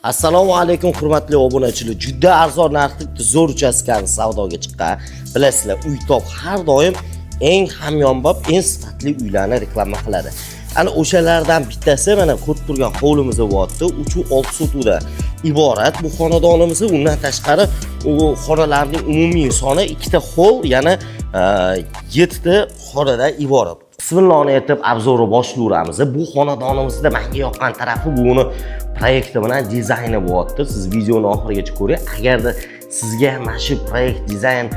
Assalomu alaykum hurmatli obunachilar. Juda arzon narxda zo'r uchastkani savdoga chiqqan. Bilasizlar, uy top har doim eng hamyonbop, eng sifatli uylarni reklama qiladi. Ana o'shalardan bittasi mana ko'rib turgan hovlimizda bo'lyapti. 3-6 sotuvdan iborat bu xonadonimiz. Undan tashqari u xonalarning umumiy soni 2 ta hol, yana 7 ta xonadan iborat. Bismillahni aytib obzorni boshlayveramiz. Bu xonadonimizda menga yoqqan tarafi buni proyekti bilan dizayni bo'lyapti. Siz videoni oxirigacha ko'ring. Agarda sizga mana shu proyekt dizayn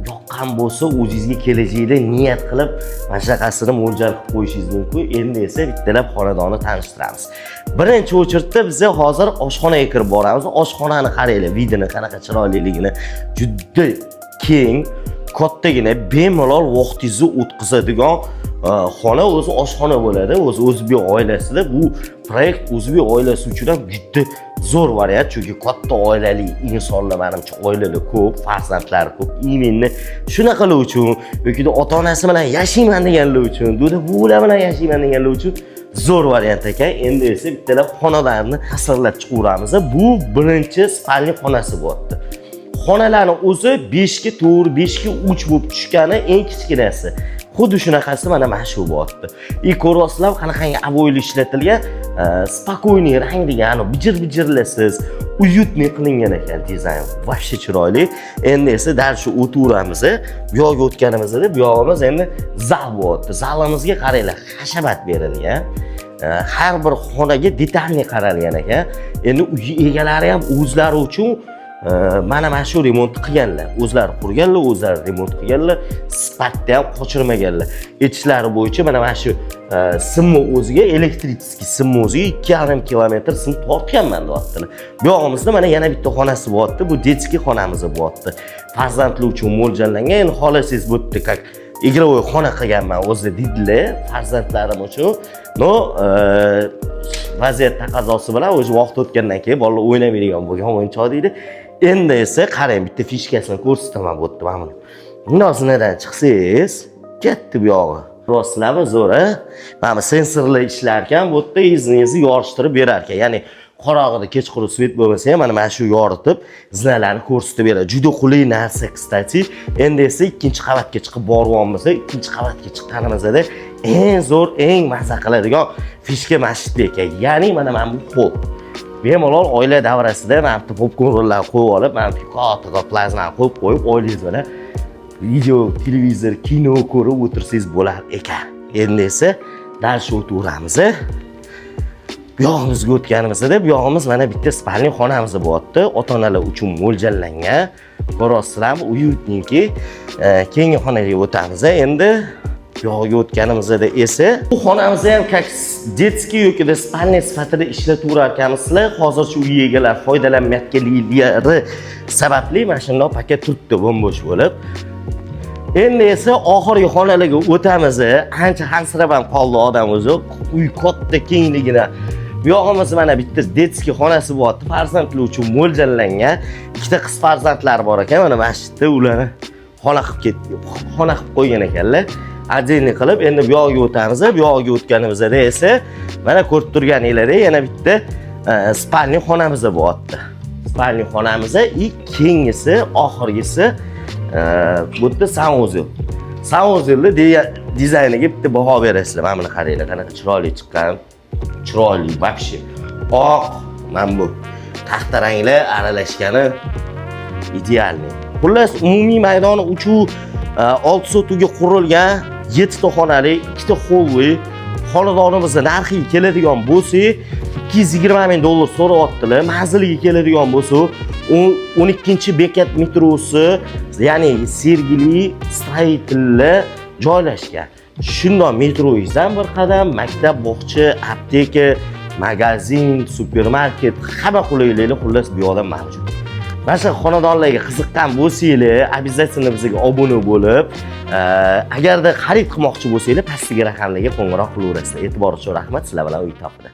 yoqqan bo'lsa, o'zingizga kelajakda niyat qilib mana shunaqasini mo'ljal qilib qo'yishingiz mumkin. Endi esa bittalab xonadonni tanishtiramiz. Birinchi o'chirtda biz hozir oshxonaga kirib boramiz. Oshxonani qaranglar, videoni qanaqa chiroyliligini. Juda keng, kattagina, bemalol vaqtingizni o'tkazadigan xona, o'zi oshxona bo'ladi. O'zi o'zbek oilasida bu proyekt o'zbek oilasi uchun ham juda zo'r variant, chunki katta oilali insonlar, menimcha oilalar ko'p, farzandlar ko'p. Imенно shunaqalar uchun yoki ota-onasi bilan yashayman deganlar uchun, bular bilan yashayman deganlar uchun zo'r variant ekan. Endi esa bittalab xonalarni tasvirlab chiqaveramiz. Bu birinchi spalni xonasi bo'lyapti. Xonalarning o'zi 5 ga 4, 5 ga 3 bo'lib tushgani eng kichkinasi. Xuddi shunaqasi mana shu bo'lyapti. Ko'rasizlar, qanaqangi avoyli ishlatilgan, spokойный rang degan, bijir-bijirlasiz, uyutni qilingan ekan dizayn. Vashti chiroyli. Endi esa dal shu o'tiramiz. Bu yoqqa o'tganimizda bu yog'imiz endi zal bo'lyapti. Zalimizga qaranglar, hashabat berilgan. Har bir xonaga detalni qaralgan ekan. Endi uy egalari ham o'zlari uchun mana shu remont qilganlar. O'zlari qurganlar, o'zlari remont qilganlar, sifatda ham qochirmaganlar. Aytishlari bo'yicha mana shu simni o'ziga, elektriskiy simni o'ziga 2,5 kilometr sim tortganman deyaptilar. Bu yog'imizda mana yana bitta xonasi bo'lyapti. Bu detskiy xonamiz bo'lyapti. Farzandlar uchun mo'ljallangan. Endi xolasingiz bu yerda как игровой xona qilganman o'zi dedilar farzandlarim uchun. No, vaziyat taqozosi bilan o'sha vaqt o'tgandan keyin bolalar o'ynamaydigan bo'lgan o'yinchoq deydi. Endi esa qarang, bitta fishkasini ko'rsataman bu yerda mana. Bundan zinadan chiqsangiz, ketdi bu yog'i. Rostlarmi zo'r, mana sensorlar ishlar ekan, bu yerda izingizni yorishtirib berar ekan. Ya'ni qorong'ida kechqurun svet bo'lmasa ham mana shu yoritib zinalarni ko'rsatib beradi. Juda qulay narsa, kstati. Endi esa ikkinchi qavatga chiqib boryapmiz. Ikkinchi qavatga chiqqanimizda eng zo'r, eng maza qiladigan fishka masjid ekan. Ya'ni mana bu pol. Bemalol oila davrasida mana bu popkornlar qo'yib olib, mana bu katta plazma qo'yib, oilangiz bilan video, televizor, kino ko'rib o'tirsangiz bo'lar ekan. Endi esa dal shu o'tiramiz. Bu yog'imizga o'tganimizda bu yog'imiz mana bitta spalni xonamiz bo'lyapti. Ota-onalar uchun mo'ljallangan. Ko'rasizlarmi, uyutniki. Keyingi xonaga o'tamiz. Endi bu yog'ga o'tganimizda esa bu xonamizni ham как детский yoki spalni sifatida ishlataverar ekanmizlar. Hozircha uy egalari foydalanmayotganliklari sababli mana shunday paket turibdi bo'sh bo'lib. Endi esa oxirgi xonalarga o'tamiz. Ancha hansirab ham qoldi odam o'zi. Uy katta kengligida. Bu yog'imiz mana bitta detskiy xonasi bo'lyapti. Farzandlar uchun mo'ljallangan. Ikkita qiz farzandlari bor ekan. Mana masjidda ularni xona qilib qo'ygan ekanlar. Ajinli qilib, endi bu yoqqa o'tamiz. Bu yoqqa o'tganimizda esa mana ko'rib turganingizdek yana bitta spalni xonamiz bo'lyapti. Spalni xonamiz kengisi, oxirgisi bu yerda sanuzil. Sanuzilni dizayniga bitta baho berasizlar. Mana buni qaranglar, qanaqa chiroyli chiqqan. Chiroyli, вообще. Oq, mana bu taxta ranglar aralashgani idealni. Xullas, umumiy maydoni 6 sotuvga qurilgan 7 ta xonali, 2 ta hovli xonadonimizda narxiga keladigan bo'lsa, $220,000 so'rayaptilar. Manziliga keladigan bo'lsa, 12-bekat metrosi, ya'ni Sergeli Stроительlar joylashgan. Shundoq metroyizdan bir qadam maktab, bog'cha, apteka, magazin, supermarket, hamma qulayliklar xullas bu yoqda mavjud. Mana shu xonadonlarga qiziqqan bo'lsanglar, обязательно bizga obuna bo'lib, agarda xarid qilmoqchi bo'lsanglar, pastdagi raqamlarga qo'ng'iroq qilaverasizlar. E'tiboringiz uchun rahmat. Sizlar bilan uy topdi.